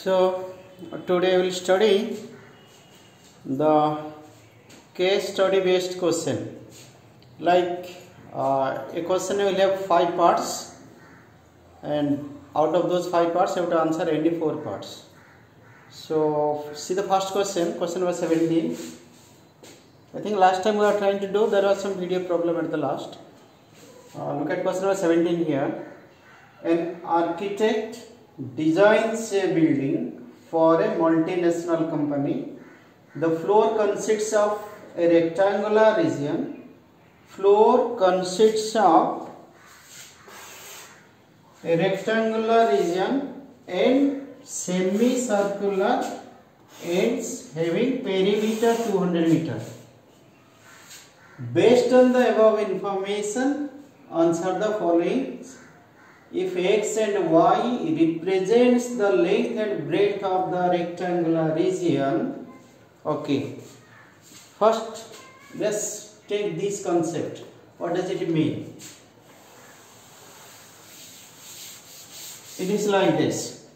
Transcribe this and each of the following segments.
So today we will study the case study based question. Like a question will have 5 parts, and out of those 5 parts you have to answer any 4 parts. So see the first question number 17. I think last time we were trying to do, there was some video problem at the last. Look at question number 17 here. An architect designs a building for a multinational company. The floor consists of a rectangular region. Floor consists of a rectangular region and semicircular ends having perimeter 200 meter. Based on the above information, answer the following. If x and y represents the length and breadth of the rectangular region, okay. First, let's take this concept. What does it mean? It is like this.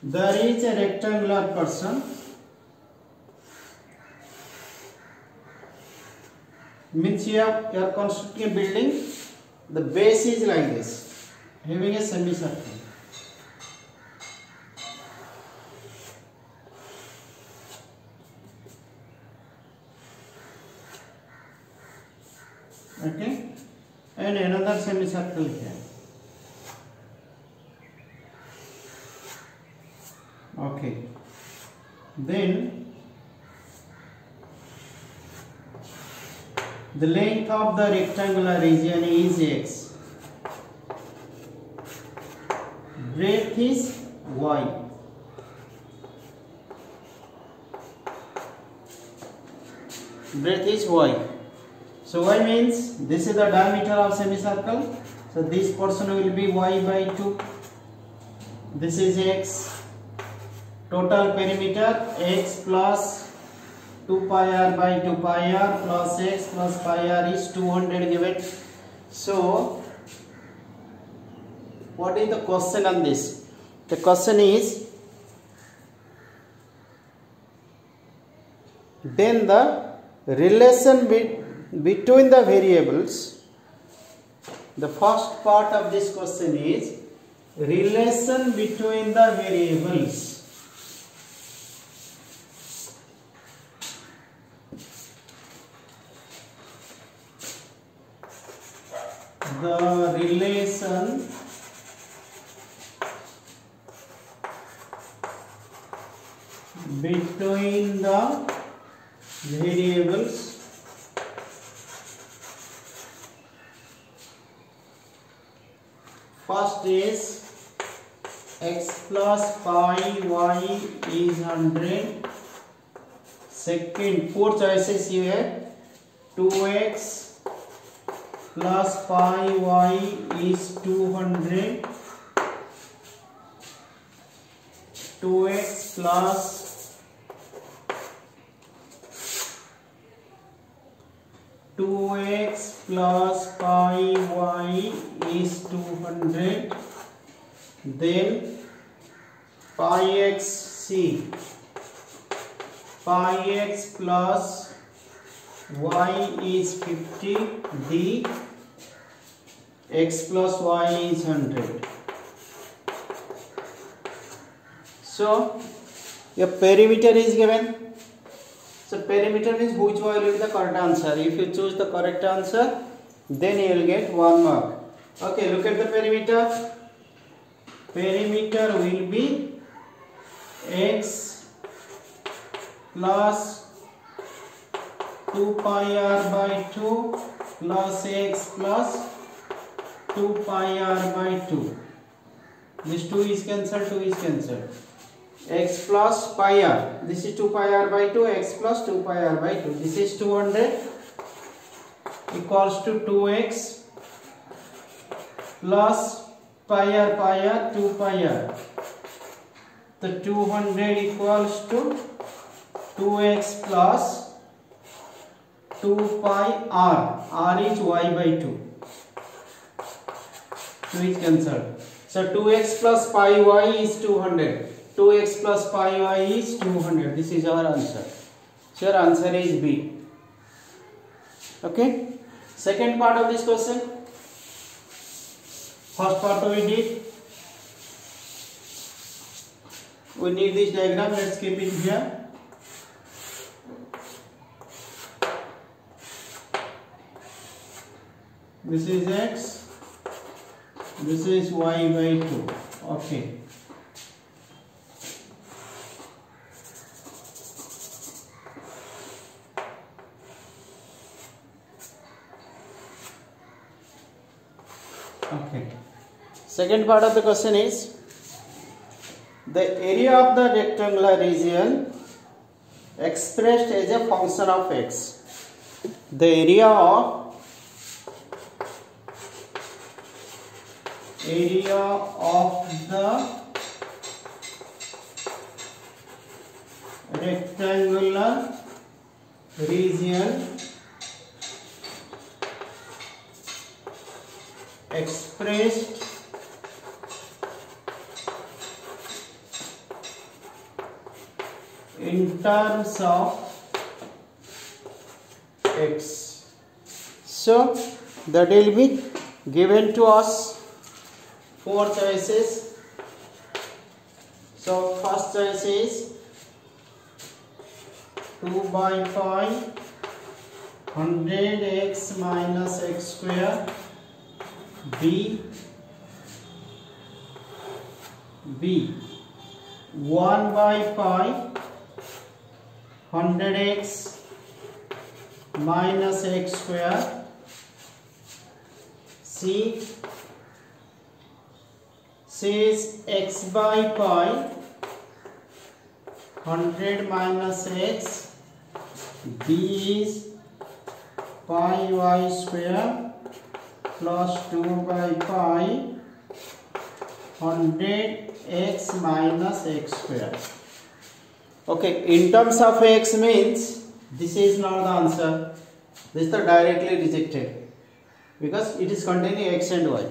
There is a rectangular person. Means you are constructing a building. The base is like this, having a semicircle. Okay, and another semicircle here. Okay, then the length of the rectangular region is x. Breadth is y. Breadth is y. So y means this is the diameter of semicircle. So this portion will be y by 2. This is x. Total perimeter x plus 2 pi r by 2 pi r plus x plus pi r is 200 given. So what is the question on this? The question is, then the relation between the variables. The first part of this question is relation between the variables. The relation between the variables first is x plus pi y is 100. Second, 4 choices you have. 2x plus pi y is 200. 2x plus 2x plus pi y is 200. Then pi x, c, pi x plus y is 50. D, x plus y is 100. So your perimeter is given. So perimeter means which y will be the correct answer. If you choose the correct answer, then you will get 1 mark. Okay, look at the perimeter. Perimeter will be x plus 2 pi r by 2 plus x plus 2 pi r by 2. This 2 is cancelled, 2 is cancelled. X plus pi r. This is 2 pi r by 2. X plus 2 pi r by 2. This is 200 equals to 2x plus pi r 2 pi r. The 200 equals to 2x plus 2 pi r. R is y by 2. 2 is cancelled. So 2x plus pi y is 200. 2x plus pi y is 200. This is our answer. So your answer is B. Okay. Second part of this question. First part we did. We need this diagram. Let's keep it here. This is x. This is y by 2. Okay. Okay. Second part of the question is the area of the rectangular region expressed as a function of x. The area of the rectangular region expressed in terms of x. So that will be given to us 4 choices. So first choice is 2 by 5 100x minus x square. B 1 by 5 100x minus x square. C is x by pi 100 minus x. D is pi y square plus 2 by pi 100x minus x square. Okay, in terms of x means this is not the answer. This is directly rejected because it is containing x and y.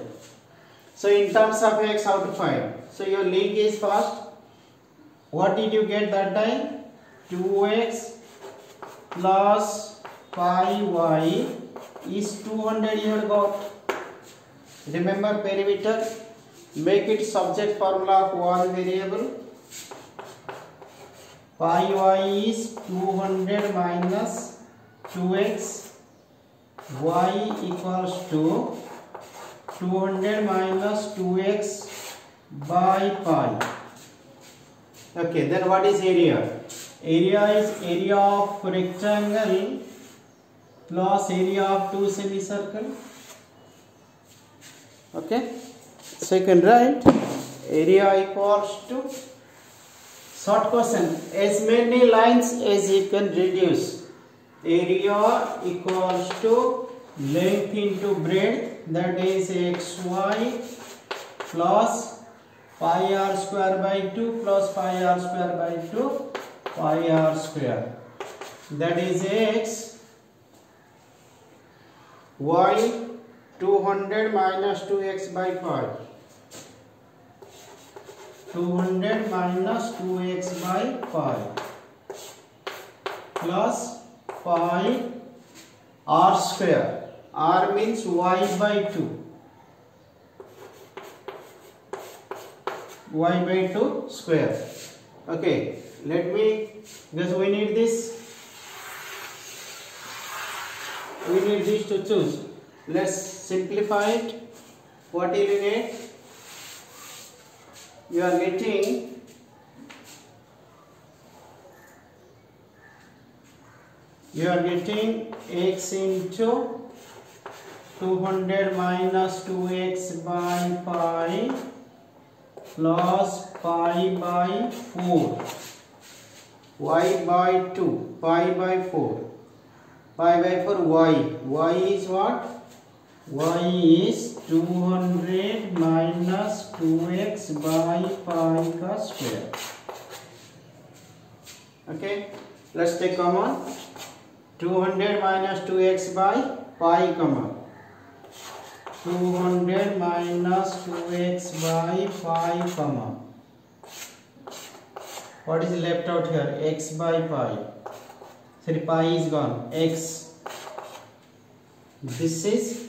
So in terms of x, how to find? So your link is first. What did you get that time? 2x plus pi y is 200 you have got. Remember perimeter, make it subject formula of one variable. Pi y is 200 minus 2x, y equals to 200 minus 2x by pi. Okay, then what is area? Area is area of rectangle plus area of two semicircle. Okay, so you can write area equals to, short question, as many lines as you can reduce. Area equals to length into breadth, that is xy plus pi r square by 2 plus pi r square by 2 pi r square, that is x. Y 200 minus 2x by 5. 200 minus 2x by 5 plus pi r square. R means y by 2. Y by 2 square. Okay, let me, because we need this. We need this to choose. Let's simplify it. What will you get? You are getting x into 200 minus 2x by pi plus pi by 4, y by 2, pi by 4, pi by 4 y. Y is what? Y is 200 minus 2x by pi ka square. Okay, let's take common. 200 minus 2x by pi common. 200 minus 2x by pi common. What is left out here? X by pi. Sorry, pi is gone. X. This is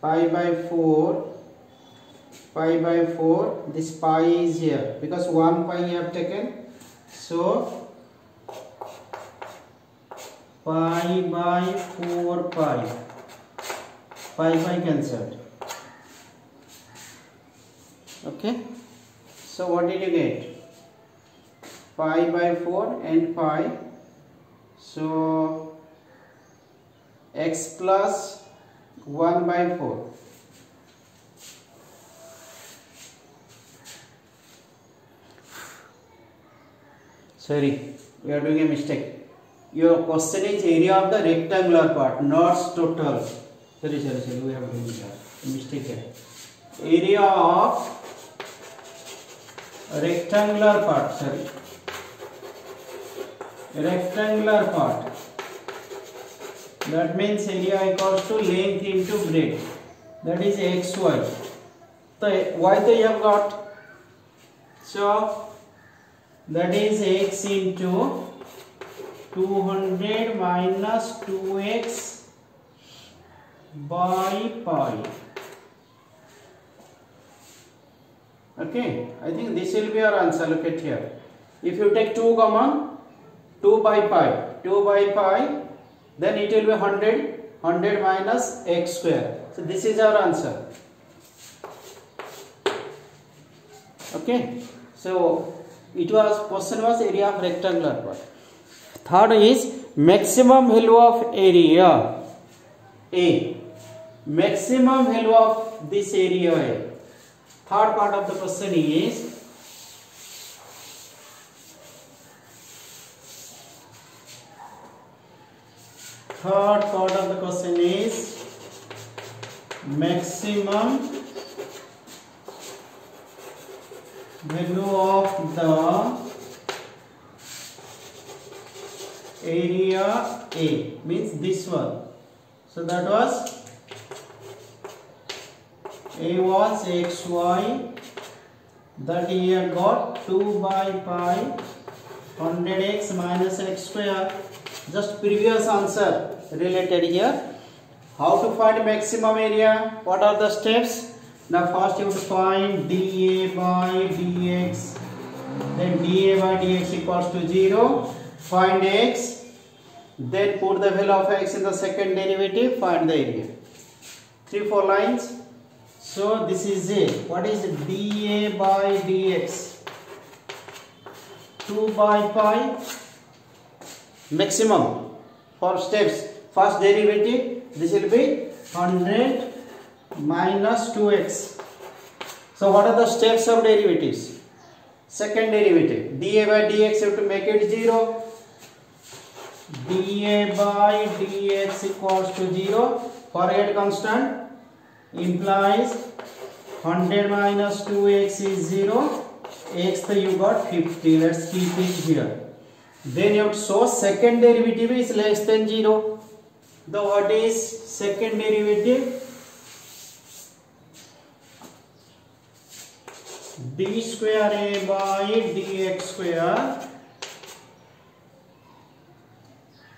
pi by 4. Pi by 4. This pi is here because 1 pi you have taken. So pi by 4 pi. Pi cancelled. Okay. So what did you get? Pi by 4 and pi. So x plus 1 by 4. Sorry, we are doing a mistake. Your question is area of the rectangular part, not total. Sorry, we have doing a mistake here. Area of rectangular part, sorry. Rectangular part. That means area equals to length into breadth. That is xy. So y तो you have got. So that is x into 200 minus 2x by pi. Okay, I think this will be our answer. Look at here. If you take 2 common, 2 by pi, then it will be 100 minus x square. So this is our answer. Okay, so question was area of rectangular part. Third is maximum value of area A. Maximum value of this area A. Third part of the question is maximum value of the area A, means this one. So that was A was xy, that here got 2 by pi 100x minus x square. Just previous answer related here. How to find maximum area? What are the steps? Now first you have to find dA by dx, then dA by dx equals to 0. Find x, then put the value of x in the second derivative, find the area. 3-4 lines. So this is A. What is dA by dx? 2 by pi. Maximum for steps. First derivative, this will be 100 minus 2x. So what are the steps of derivatives? Second derivative, dA by dx, you have to make it 0. dA by dx equals to 0. Forget constant. Implies 100 minus 2x is 0. X you got 50. Let's keep it here. Then you have to show second derivative is less than 0. The what is second derivative? D square A by dx square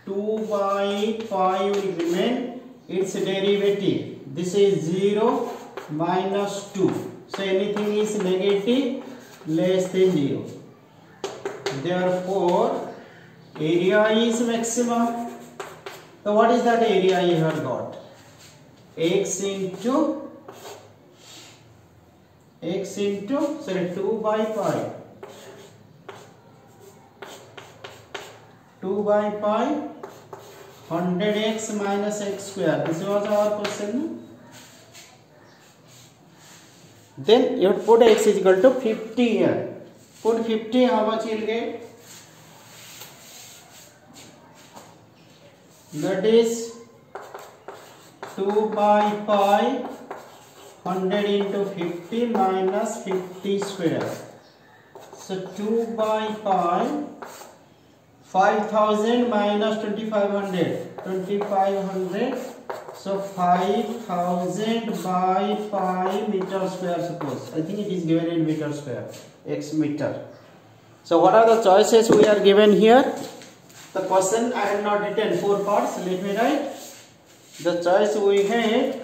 2 by pi will remain its derivative. This is 0 minus 2. So anything is negative less than 0. Therefore area is maximum. So what is that area you have got? X into 2 by pi. 2 by pi 100x minus x square. This was our question. Then you have to put x is equal to 50 here. Put 50, how much you will get? That is 2 by pi 100 into 50 minus 50 square. So 2 by pi 5000 minus 2500. So 5000 by pi meter square, suppose. I think it is given in meter square, x meter. So what are the choices we are given here? The question I have not written 4 parts. Let me write. The choice we had.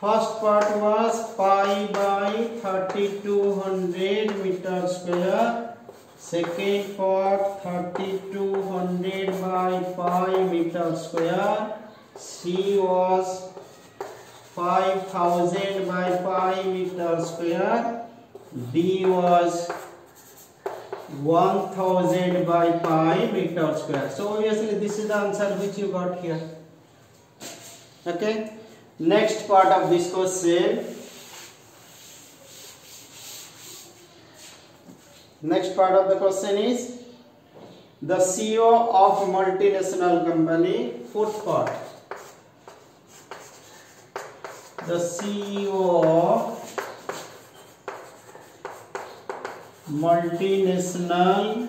First part was pi by 3200 meter square. Second part 3200 by pi meter square. C was 5000 by pi meter square. D was 1000 by pi meter square. So obviously this is the answer which you got here. Okay. Next part of this question. Next part of the question is the CEO of multinational company. Fourth part. The CEO of multinational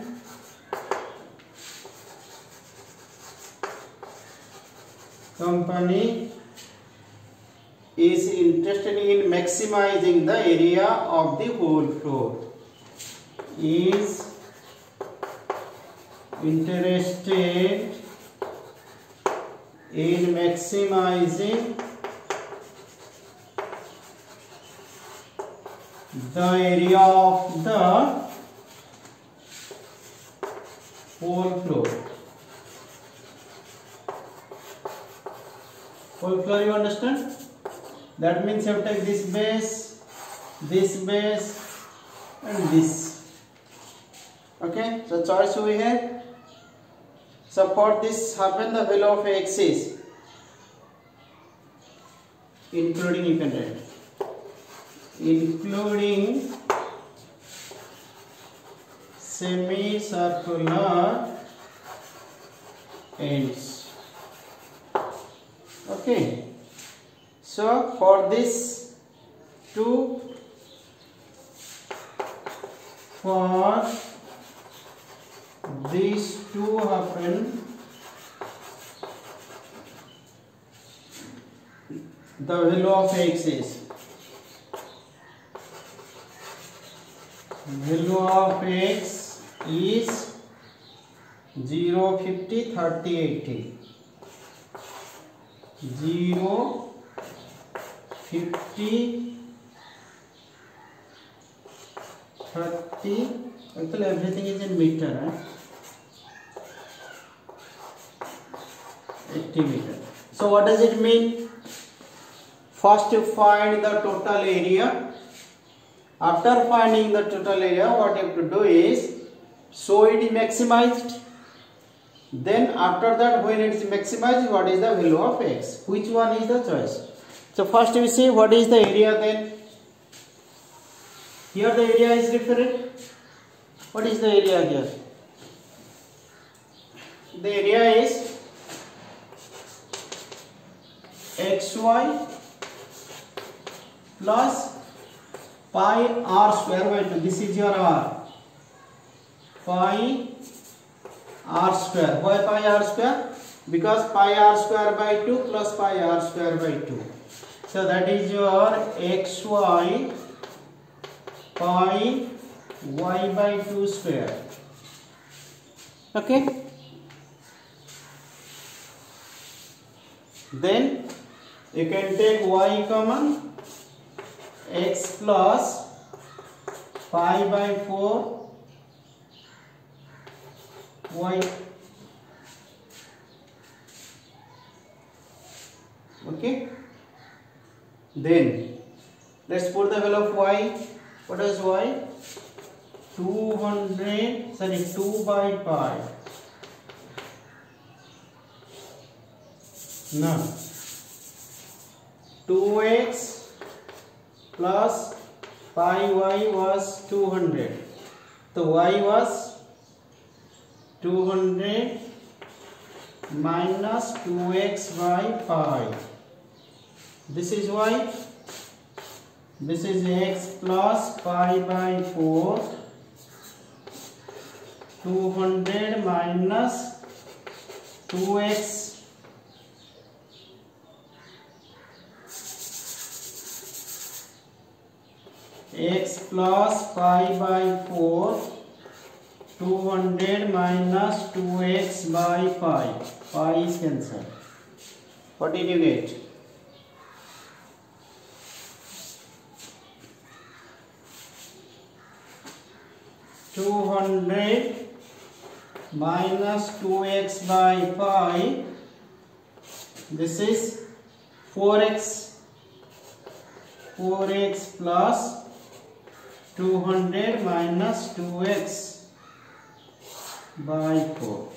company is interested in maximizing the area of the whole floor. Is interested in maximizing the area of the whole floor. Whole floor, you understand? That means you have to take this base, and this. Okay, so choice we have. So for this happen, the value of x is including, you can write, including semicircular ends. Okay. So for this two, for these two happen, the value of x is, value of x is 0, 50, 30, 80. 0, 50, 30, actually everything is in meter, right? 80 meter. So what does it mean? First you find the total area. After finding the total area, what you have to do is show it is maximized. Then after that, when it is maximized, what is the value of x? Which one is the choice? So first we see what is the area then. Here the area is different. What is the area here? The area is xy plus pi r square by 2. This is your r. Pi r square. Why pi r square? Because pi r square by 2 plus pi r square by 2. So that is your xy pi y by 2 square. Okay. Then you can take y common, x plus pi by 4 y. Okay. Then let's put the value of y. What is y? 2 by pi. Now 2x plus pi y was 200. So y was 200 minus 2x by pi. This is y. This is x plus pi by 4. 200 minus 2x x plus pi by 4, 200 minus 2x by pi. Pi is cancelled. What did you get? (200 minus 2x by pi). This is 4x. 4x plus 200 minus 2x by 4.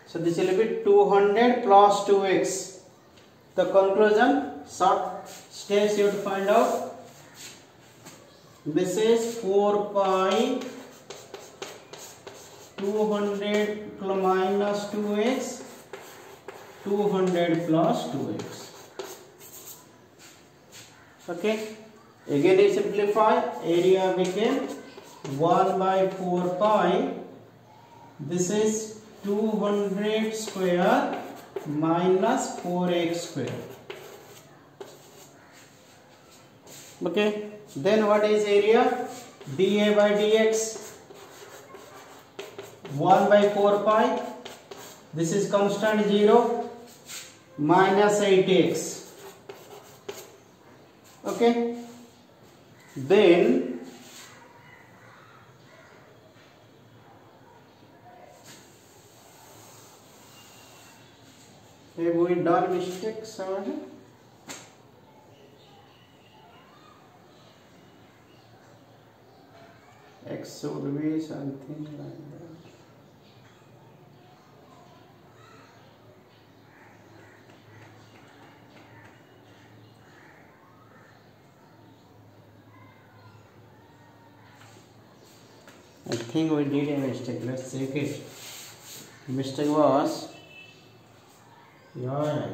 So this will be 200 plus 2x. The conclusion, short steps you have to find out. This is 4 pi 200 minus 2x, 200 plus 2x. Okay, again you simplify, area became 1 by 4 pi. This is 200 square minus 4x square. Okay, then what is area? dA by dx, 1 by 4 pi. This is constant 0 minus 8x. Okay, then have we done mistakes over here? X should be something like that. I think we did a mistake. Let's check it. Mistake was, yeah,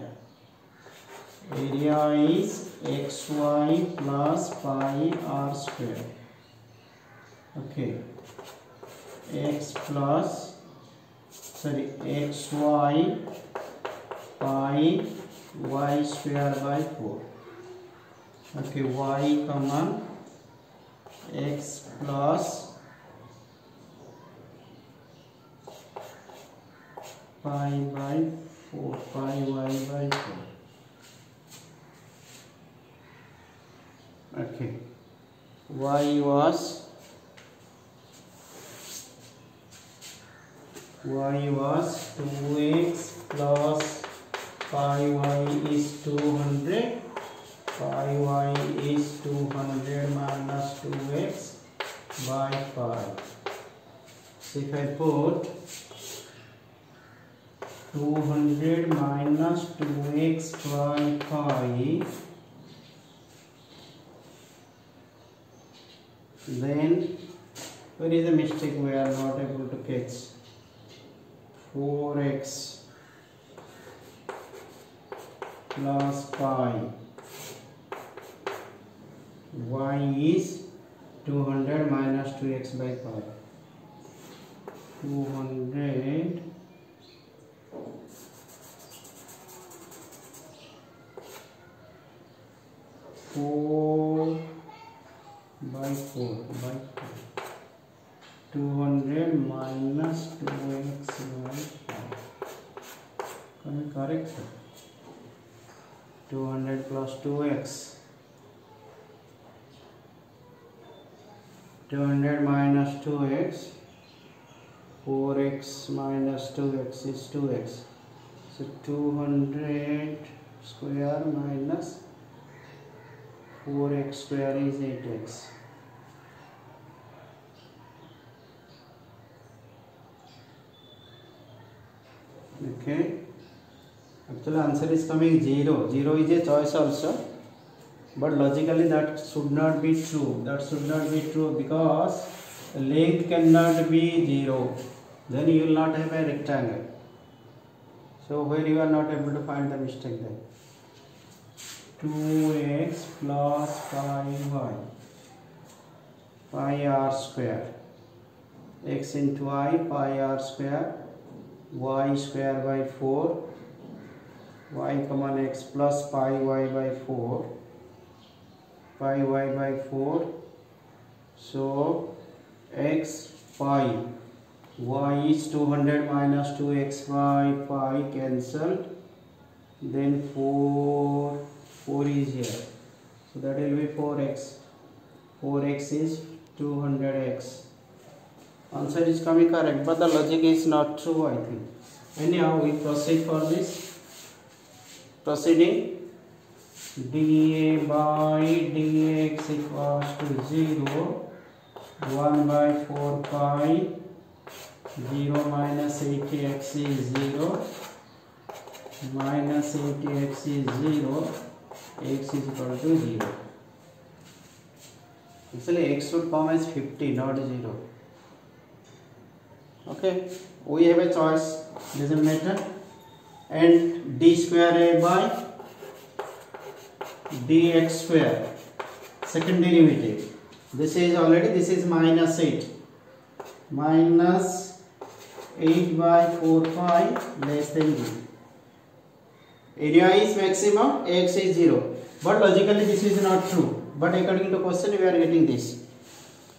area is xy plus pi r square. Okay, xy pi y square by 4. Okay, y common x plus pi by 4, pi y by 4. Okay, y was 2x plus pi y is 200, pi y is 200 minus 2x by pi. So if I put 200 minus 2x by pi, then where is the mistake we are not able to catch? 4x plus pi, y is 200 minus 2x by pi. 200 4 by 4 by 4. 200 minus 2x by 5. Can we correct? 200 plus 2x. 200 minus 2x. 4x minus 2x is 2x. So 200 square minus 4x square is 8x. Okay, actually answer is coming 0. 0 is a choice also, but logically that should not be true. That should not be true because length cannot be 0. Then you will not have a rectangle. So where you are not able to find the mistake then? 2x plus pi y, pi r square, x into I, pi r square, y square by 4, y common x plus pi y by 4, pi y by 4. So x pi y is 200 minus 2x by pi cancelled. Then 4 is here. So that will be 4x. 4x is 200x. Answer is coming correct, but the logic is not true, I think. Anyhow, we proceed for this. Proceeding, dA by dx equals to 0. 1 by 4 pi 0 minus 80x is 0. Minus 80x is 0. X is equal to 0. Actually, x should come as 50, not 0. Okay, we have a choice, doesn't matter. And d square a by dx square, second derivative. This is already, this is minus 8. Minus 8 by 4 pi less than 0. Area is maximum, x is 0. But logically this is not true. But according to question we are getting this.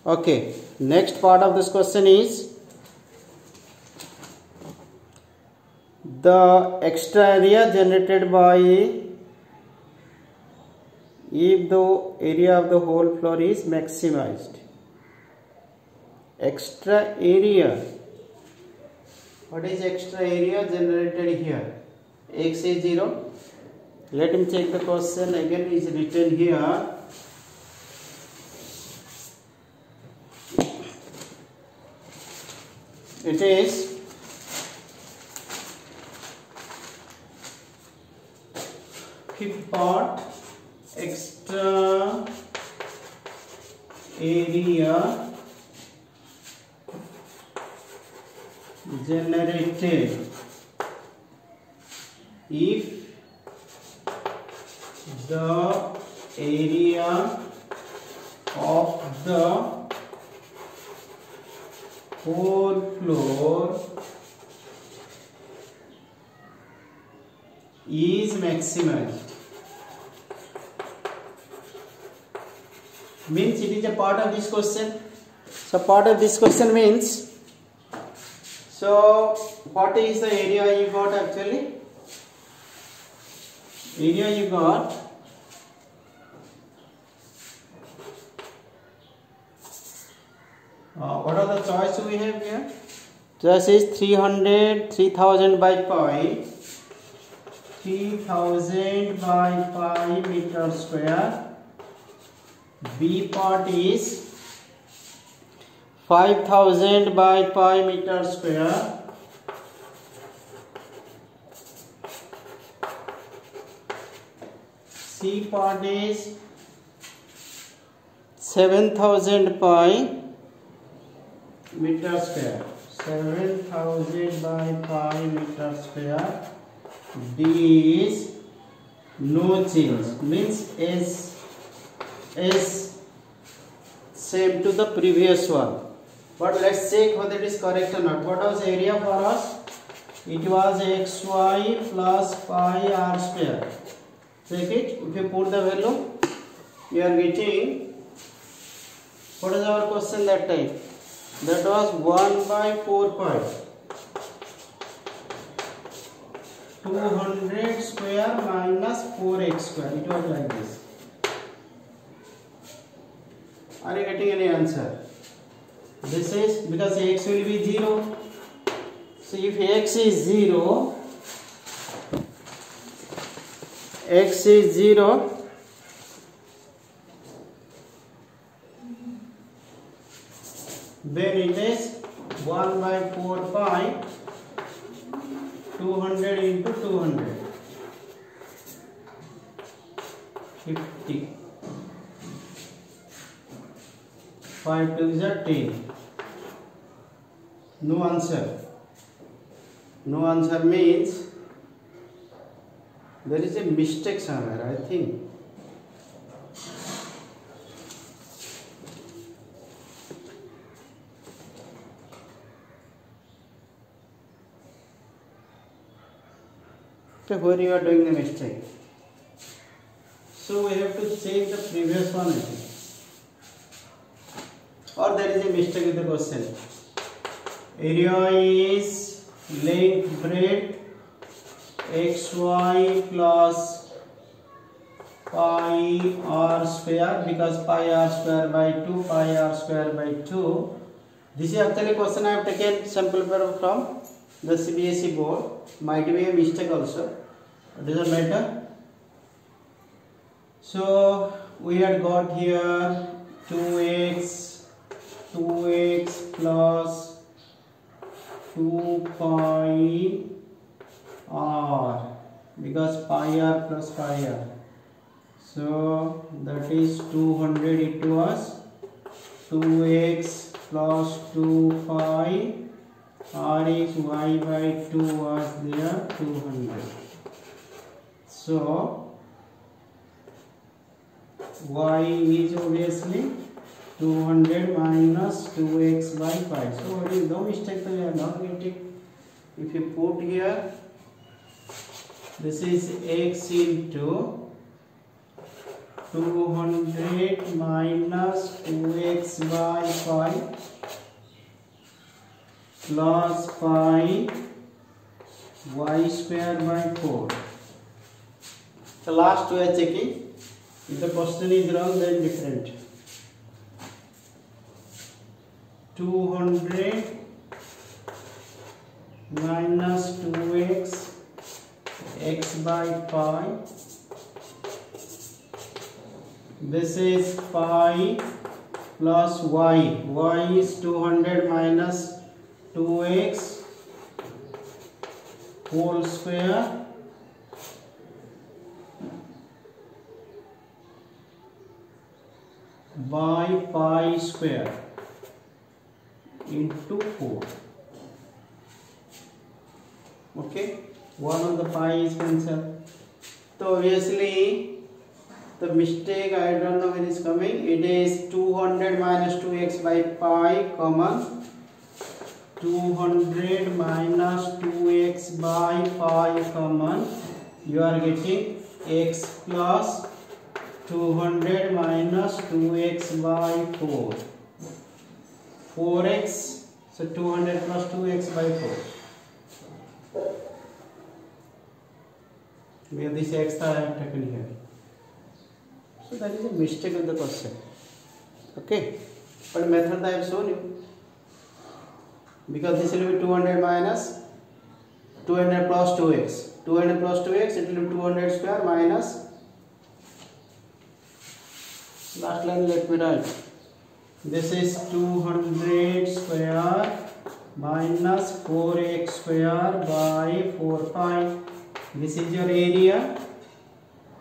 Okay, next part of this question is the extra area generated by if the area of the whole floor is maximized. Extra area. What is extra area generated here? X is 0. Let me check the question again. Is written here. It is fifth part, extra area generated if the area of the whole floor is maximized. Means it is a part of this question. So part of this question means, so what is the area you got actually? Area you got what are the choice we have here? Choice is 3000 by pi, 3000 by pi meter square. B part is 5000 by pi meter square. C part is 7000 pi meter square. 7000 by pi meter square. D is no change, means is same to the previous one. But let's check whether it is correct or not. What was area for us? It was xy plus pi r square. Check it. If you put the value, you are getting, what is our question that time? That was 1 by 4 pi. 200 square minus 4x square. It was like this. Are you getting any answer? This is because x will be 0. So if x is 0, then it is 1 by 4 pi 200 into 200 50 5 2 is 10. No answer. No answer means there is a mistake somewhere, I think. Okay, where you are doing the mistake. So we have to check the previous one, I think. Or there is a mistake with the question. Area is length breadth xy plus pi r square, because pi r square by 2, pi r square by 2. This is actually question I have taken sample paper from the CBSE board. Might be a mistake also. It doesn't matter. So we had got here 2x plus 2 pi r, because pi r plus pi r. So that is 200. It was 2x plus 2 pi r is y by 2 was there 200. So y is obviously 200 minus 2x by 5. So what is no mistake, we are not getting. If you put here, this is x into 200 minus 2x by 5 plus pi y square by 4. The last we are checking. If the question is wrong, then different. 200 minus 2x x by pi. This is pi plus y. Y is 200 minus 2x whole square by pi square into 4. Okay, one of the pi is cancelled. So obviously the mistake, I don't know when is coming. It is 200 minus 2x by pi common 200 minus 2x by pi common. You are getting x plus 200 minus 2x by 4. 4x. So 200 plus 2x by 4. Where this x I have taken here. So that is a mistake of the question. Okay. But method I have shown you. Because this will be 200 minus 200 plus 2x. 200 plus 2x, it will be 200 square minus. Last line let me write. This is 200 square minus 4x square by 4 pi. This is your area.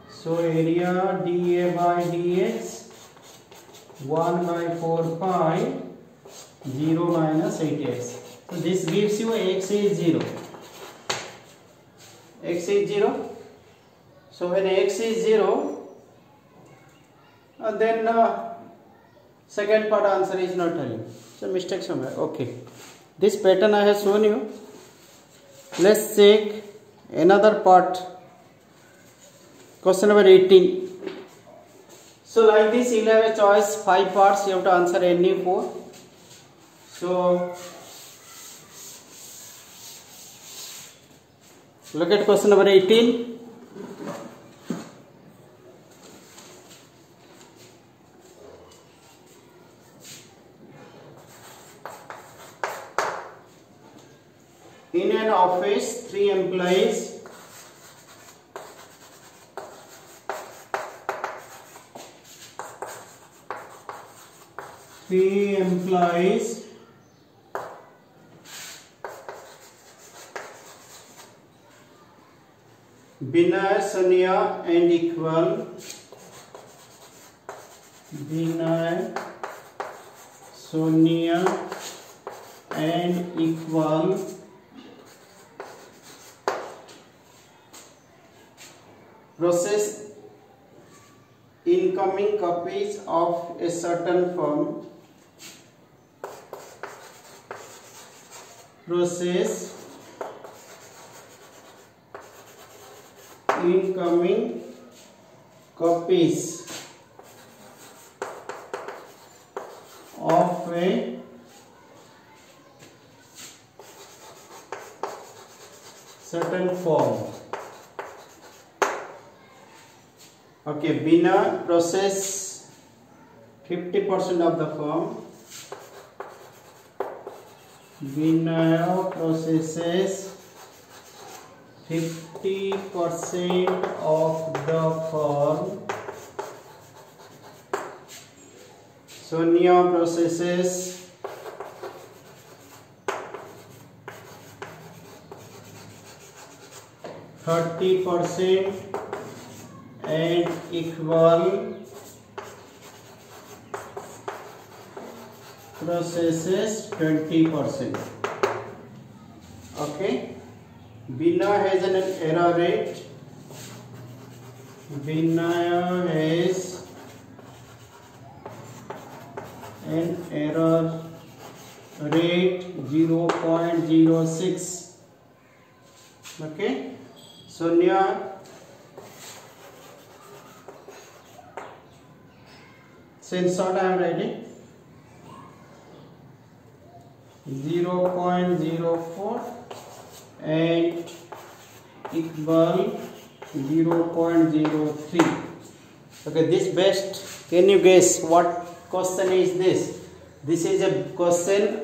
So area dA by dx 1 by 4 pi 0 minus 8x. So this gives you x is 0. X is 0. So when x is 0, then second part answer is not telling. So mistake somewhere. Okay. This pattern I have shown you. Let's check another part. Question number 18. So like this, you will have a choice 5 parts. You have to answer any 4. So look at question number 18. In an office, 3 employees. Binay, Sonia and Iqbal. Binay, Sonia and Iqbal process incoming copies of a certain firm. Process incoming copies of a certain form. Okay, Bina process 50% of the form. Vinaya processes 50% of the form. Sonia processes 30% and Iqbal processes 20%. Okay, Bina has an error rate. Vinaya has an error rate 0.06. Okay, Sonia since short I am writing 0.04 and Iqbal 0.03. Okay, this best, can you guess what question is this? This is a question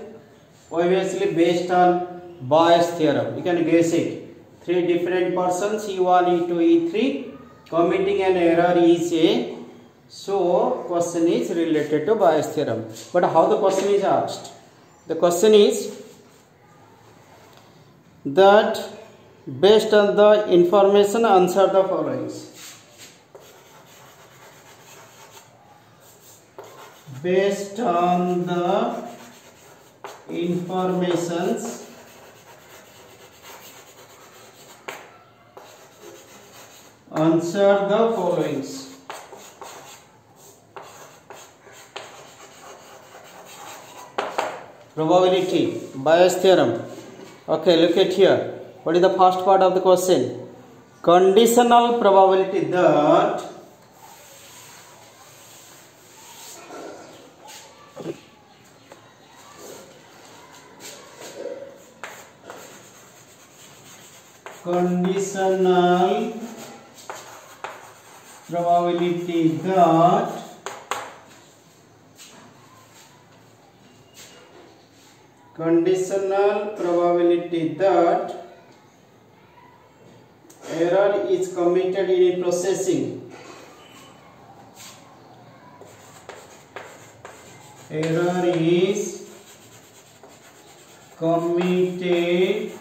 obviously based on Bayes theorem. You can guess it. Three different persons, E1, E2, E3, committing an error is A. So question is related to Bayes theorem. But how the question is asked? The question is that based on the information answer the following. Based on the informations answer the following. Probability, Bayes theorem. Okay, look at here. What is the first part of the question? Conditional probability that conditional probability that error is committed in processing. Error is committed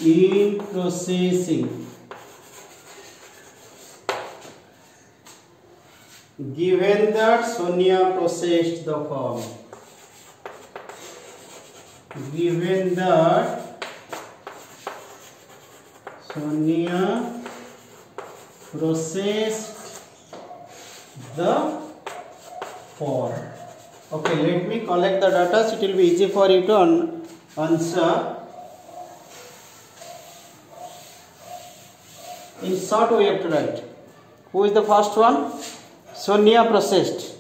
in processing given that Sonia processed the form. Given that Sonia processed the form. Okay, let me collect the data. So it will be easy for you to answer. In short, we have to write. Who is the first one? Sonia processed.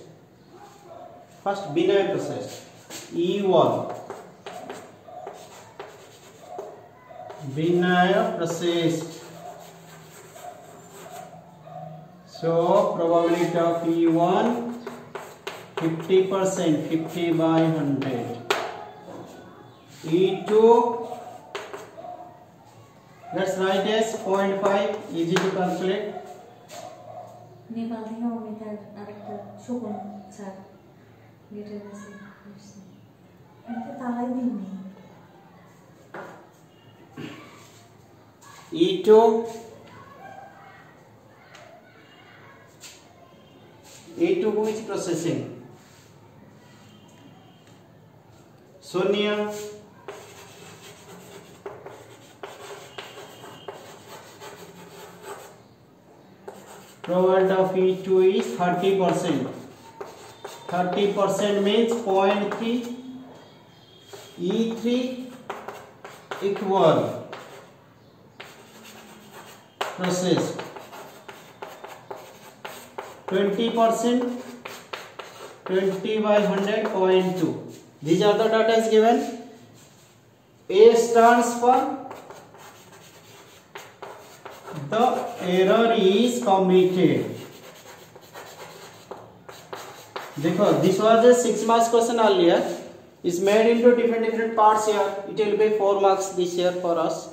First, Binay processed. E1. Binay processed. So probability of E1 50%, 50 by 100. E2, let's write as 0.5, easy to calculate. E2 who is processing? Sonia. Probability of E2 is 30%. 30% means 0.3. E3 equal process 20%, 20 by 100, 0.2. These are the data is given. A stands for the error is committed. देखो, this was a 6 marks question earlier. Is made into different parts here. It will be 4 marks this year for us.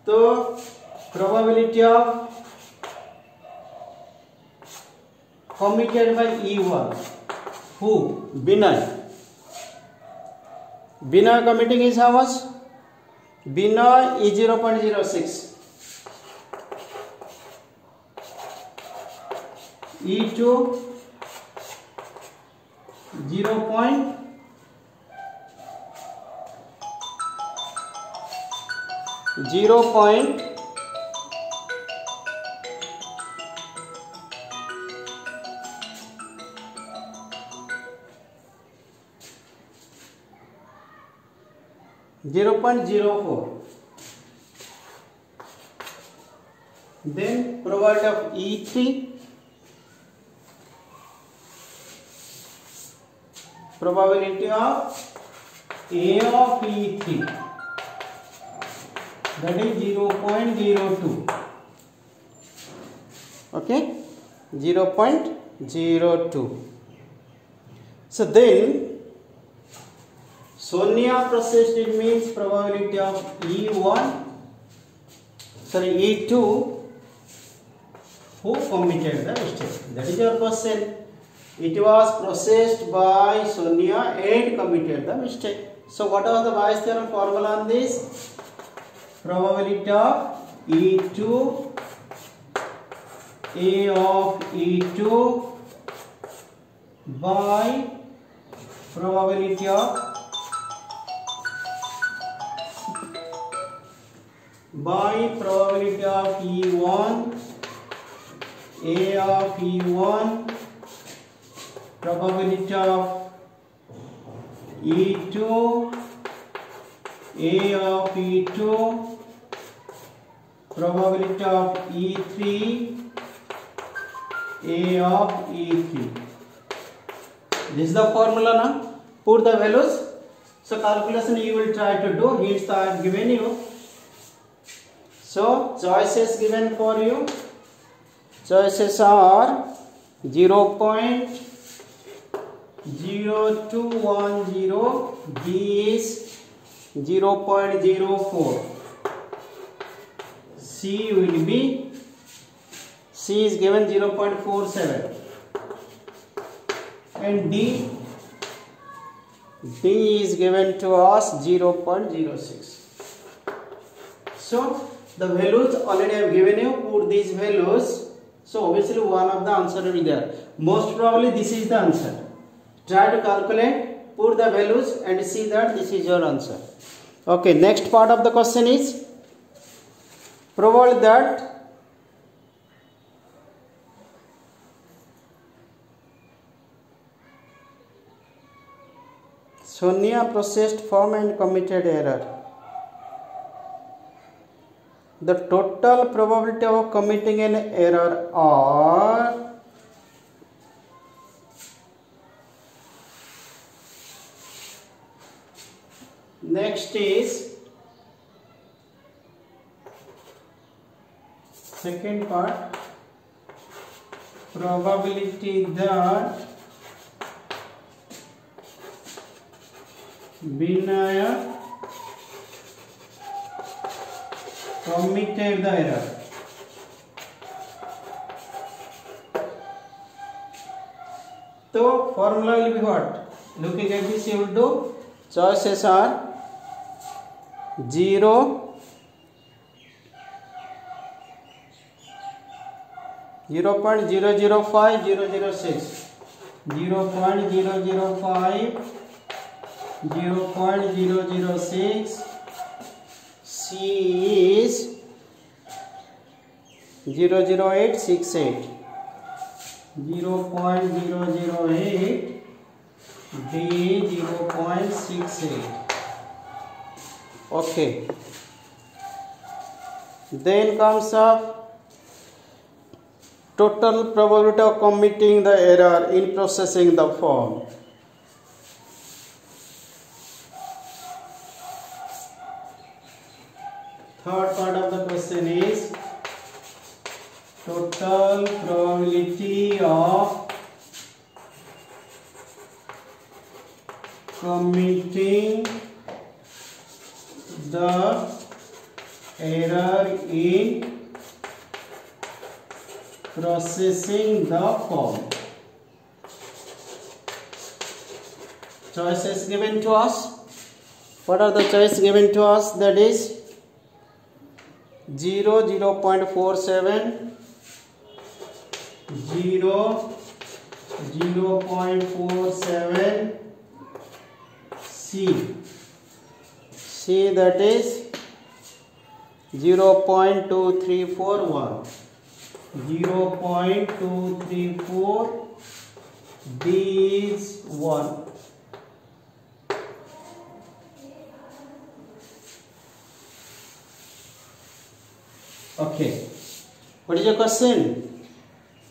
So probability of committed by E1. Who? Binay. Binay committing is how much? Binay is 0.06. E2 0.0 0.04. Then probability of E3, probability of A of E3, that is 0.02. Okay, 0.02. So then Sonia processed, it means probability of E1, sorry, E2, who committed the mistake. That is your question. It was processed by Sonia and committed the mistake. So what was the Bayes theorem formula on this? Probability of E2, A of E2 by probability of E1, A of E1, probability of E2, A of E2, probability of E3, A of E3. This is the formula now. Put the values. So calculation you will try to do. Hints I have given you. So choices given for you. Choices are 0.0210, B is 0.04, C will be, C is given 0.47, and D is given to us 0.06. So the values already I have given you. Put these values. So obviously one of the answer will be there. Most probably this is the answer. Try to calculate, put the values and see that this is your answer. Okay, next part of the question is probably that Sonia processed form and committed error. The total probability of committing an error are next is second part, probability that Binay committed the error. So formula will be what? Looking at this you will do. Choices are 0, 0.005, 006, 0.005, 0.006, C is 00868, 0.008, D 0.68. Okay. Then comes up total probability of committing the error in processing the form. Third part of the question is total probability of committing the error in processing the form. Choices given to us. What are the choices given to us? That is 0, 0.47, 0, 0.47, C that is 0.2341, 0.234, D is 1. Okay, what is your question?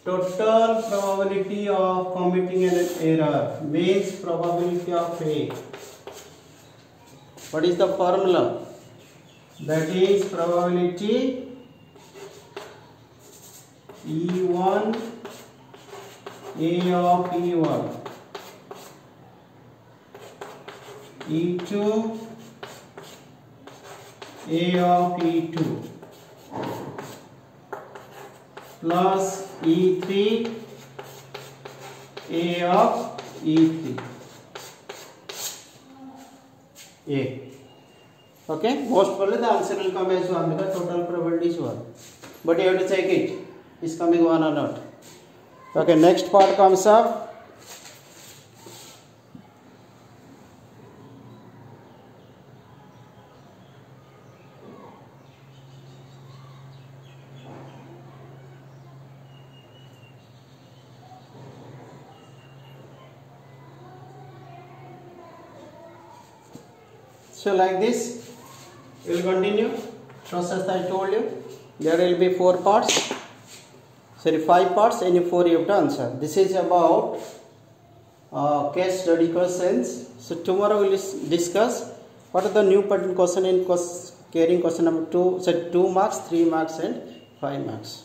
Total probability of committing an error means probability of A. What is the formula? That is probability E1 A of E1, E2 A of E2 plus E3 A of E3. A. Okay, most probably the answer will come as 1 because total probability is 1. But you have to check it. Is coming 1 or not. Okay, next part comes up. So like this, we will continue process I told you. There will be 4 parts. Sorry, 5 parts, any 4 you have to answer. This is about case study questions. So tomorrow we will discuss what are the new pattern question in carrying question number 2, so 2 marks, 3 marks and 5 marks.